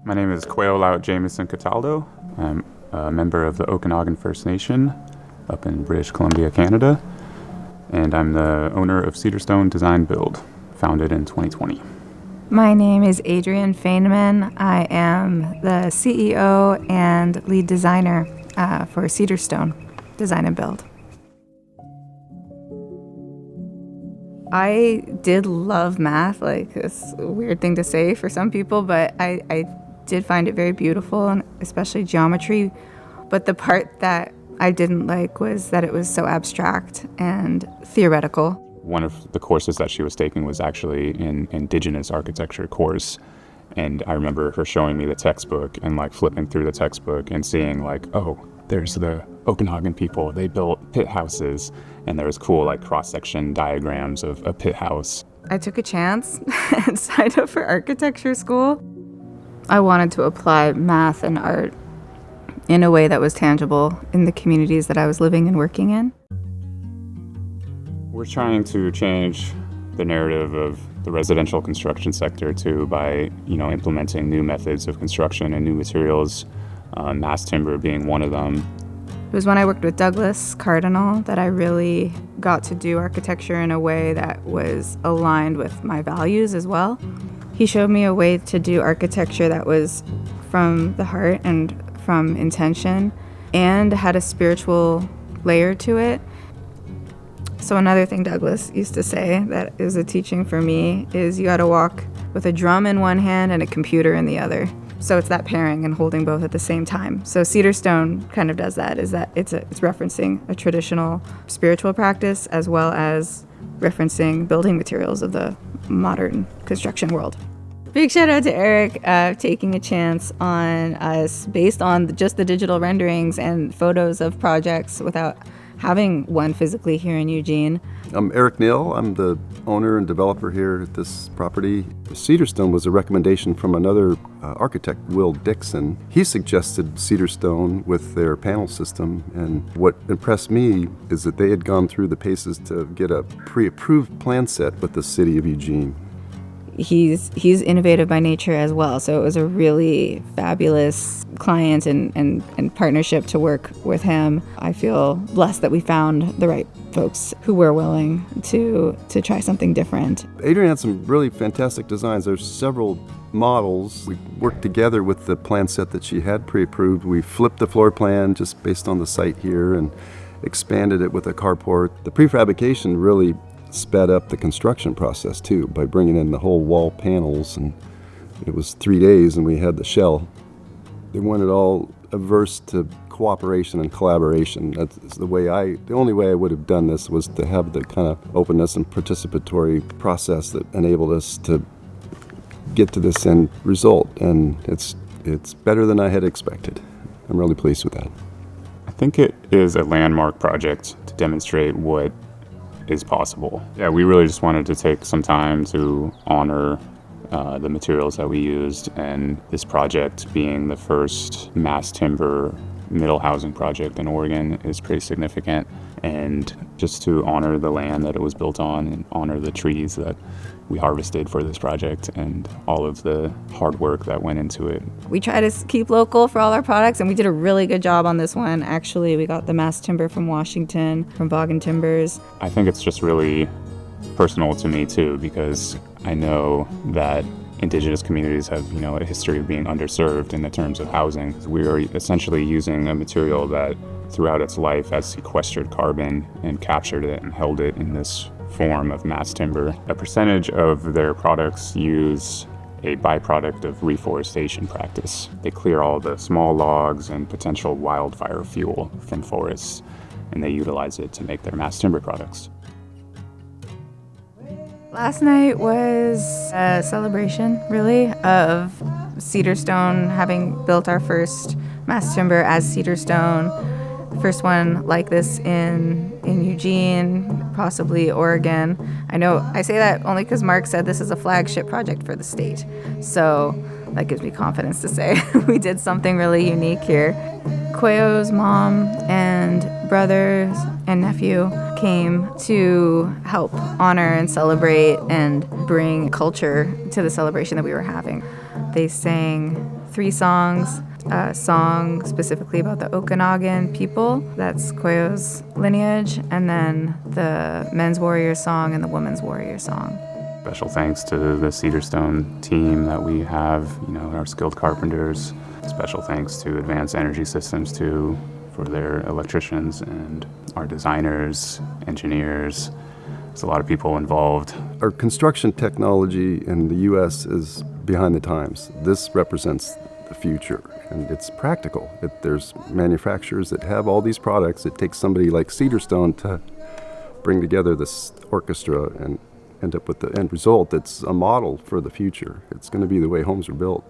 My name is Cueyo Jameson Cataldo. I'm a member of the Okanagan First Nation up in British Columbia, Canada, and I'm the owner of Cedarstone Design Build, founded in 2020. My name is Adrienne Fainman. I am the CEO and lead designer for Cedarstone Design and Build. I did love math, like it's a weird thing to say for some people, but I did find it very beautiful, and especially geometry. But the part that I didn't like was that it was so abstract and theoretical. One of the courses that she was taking was actually an indigenous architecture course. And I remember her showing me the textbook and like flipping through the textbook and seeing like, oh, there's the Okanagan people. They built pit houses, and there was cool like cross-section diagrams of a pit house. I took a chance and signed up for architecture school. I wanted to apply math and art in a way that was tangible in the communities that I was living and working in. We're trying to change the narrative of the residential construction sector too by, implementing new methods of construction and new materials, mass timber being one of them. It was when I worked with Douglas Cardinal that I really got to do architecture in a way that was aligned with my values as well. He showed me a way to do architecture that was from the heart and from intention and had a spiritual layer to it. So another thing Douglas used to say that is a teaching for me is you got to walk with a drum in one hand and a computer in the other. So it's that pairing and holding both at the same time. So Cedarstone kind of does that, is that it's referencing a traditional spiritual practice as well as referencing building materials of the modern construction world. Big shout out to Eric taking a chance on us based on just the digital renderings and photos of projects without having one physically here in Eugene. I'm Eric Nill. I'm the owner and developer here at this property. Cedarstone was a recommendation from another architect, Will Dixon. He suggested Cedarstone with their panel system, and what impressed me is that they had gone through the paces to get a pre-approved plan set with the city of Eugene. He's innovative by nature as well, so it was a really fabulous client and partnership to work with him. I feel blessed that we found the right folks who were willing to try something different. Adrienne had some really fantastic designs. There's several models. We worked together with the plan set that she had pre-approved. We flipped the floor plan just based on the site here and expanded it with a carport. The prefabrication really sped up the construction process too by bringing in the whole wall panels, and it was 3 days and we had the shell. They wanted all averse to cooperation and collaboration. That's the only way I would have done this was to have the kind of openness and participatory process that enabled us to get to this end result, and it's better than I had expected. I'm really pleased with that. I think it is a landmark project to demonstrate what is possible. Yeah, we really just wanted to take some time to honor the materials that we used, and this project being the first mass timber middle housing project in Oregon is pretty significant, and just to honor the land that it was built on and honor the trees that we harvested for this project and all of the hard work that went into it. We try to keep local for all our products, and we did a really good job on this one. Actually, we got the mass timber from Washington, from Boggin Timbers. I think it's just really personal to me too, because I know that Indigenous communities have, a history of being underserved in the terms of housing. We are essentially using a material that throughout its life has sequestered carbon and captured it and held it in this form of mass timber. A percentage of their products use a byproduct of reforestation practice. They clear all the small logs and potential wildfire fuel from forests, and they utilize it to make their mass timber products. Last night was a celebration, really, of Cedarstone having built our first mass timber as Cedarstone. The first one like this in Eugene, possibly Oregon. I know I say that only because Mark said this is a flagship project for the state. So that gives me confidence to say we did something really unique here. Cueyo's mom and brothers and nephew came to help honor and celebrate and bring culture to the celebration that we were having. They sang 3 songs, a song specifically about the Okanagan people, that's Cueyo's lineage, and then the men's warrior song and the women's warrior song. Special thanks to the Cedarstone team that we have, our skilled carpenters. Special thanks to Advanced Energy Systems too, for their electricians, and our designers, engineers. There's a lot of people involved. Our construction technology in the U.S. is behind the times. This represents the future, and it's practical. There's manufacturers that have all these products. It takes somebody like Cedarstone to bring together this orchestra and end up with the end result that's a model for the future. It's going to be the way homes are built.